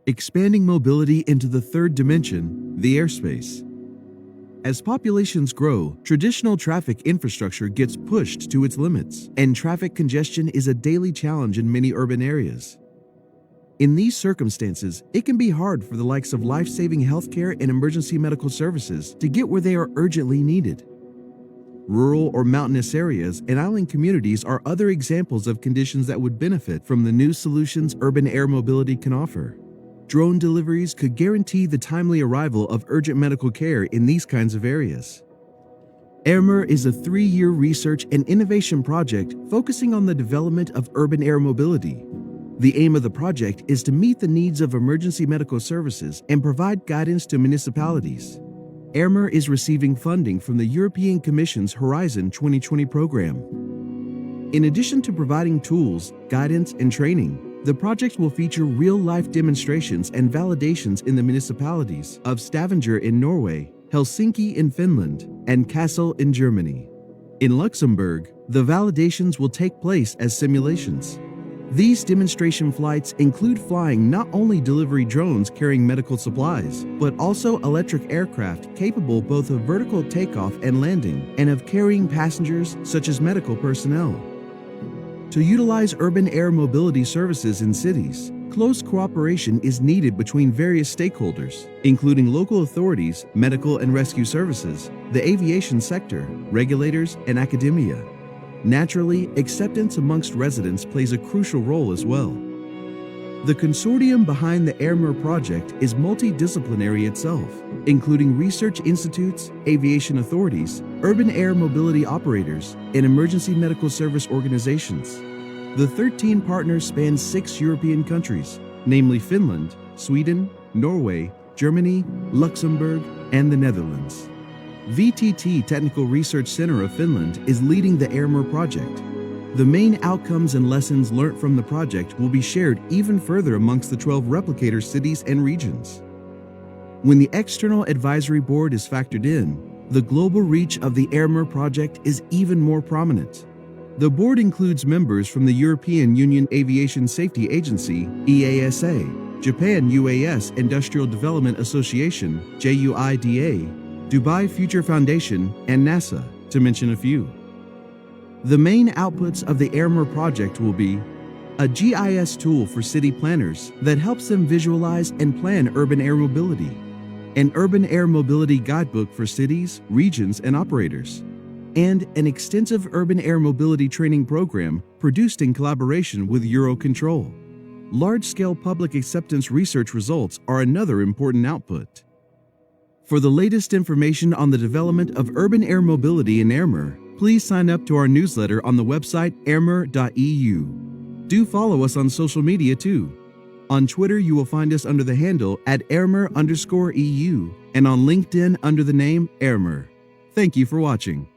expanding mobility into the third dimension, the airspace. As populations grow, traditional traffic infrastructure gets pushed to its limits, and traffic congestion is a daily challenge in many urban areas. In these circumstances, it can be hard for the likes of life-saving healthcare and emergency medical services to get where they are urgently needed. Rural or mountainous areas and island communities are other examples of conditions that would benefit from the new solutions urban air mobility can offer. Drone deliveries could guarantee the timely arrival of urgent medical care in these kinds of areas. AiRMOUR is a 3-year research and innovation project focusing on the development of urban air mobility. The aim of the project is to meet the needs of emergency medical services and provide guidance to municipalities. AiRMOUR is receiving funding from the European Commission's Horizon 2020 program. In addition to providing tools, guidance, and training, the project will feature real-life demonstrations and validations in the municipalities of Stavanger in Norway, Helsinki in Finland, and Kassel in Germany. In Luxembourg, the validations will take place as simulations. These demonstration flights include flying not only delivery drones carrying medical supplies, but also electric aircraft capable both of vertical takeoff and landing and of carrying passengers such as medical personnel. To utilize urban air mobility services in cities, close cooperation is needed between various stakeholders, including local authorities, medical and rescue services, the aviation sector, regulators, and academia. Naturally, acceptance amongst residents plays a crucial role as well. The consortium behind the AiRMOUR project is multidisciplinary itself, including research institutes, aviation authorities, urban air mobility operators, and emergency medical service organizations. The 13 partners span 6 European countries, namely Finland, Sweden, Norway, Germany, Luxembourg, and the Netherlands. VTT Technical Research Center of Finland is leading the AiRMOUR project. The main outcomes and lessons learned from the project will be shared even further amongst the 12 replicator cities and regions. When the external advisory board is factored in, the global reach of the AiRMOUR project is even more prominent. The board includes members from the European Union Aviation Safety Agency, EASA, Japan UAS Industrial Development Association, JUIDA, Dubai Future Foundation, and NASA, to mention a few. The main outputs of the AiRMOUR project will be a GIS tool for city planners that helps them visualize and plan urban air mobility, an urban air mobility guidebook for cities, regions, and operators, and an extensive urban air mobility training program produced in collaboration with Eurocontrol. Large-scale public acceptance research results are another important output. For the latest information on the development of urban air mobility in AiRMOUR, please sign up to our newsletter on the website airmour.eu. Do follow us on social media too. On Twitter, you will find us under the handle @AiRMOUR_EU and on LinkedIn under the name AiRMOUR. Thank you for watching.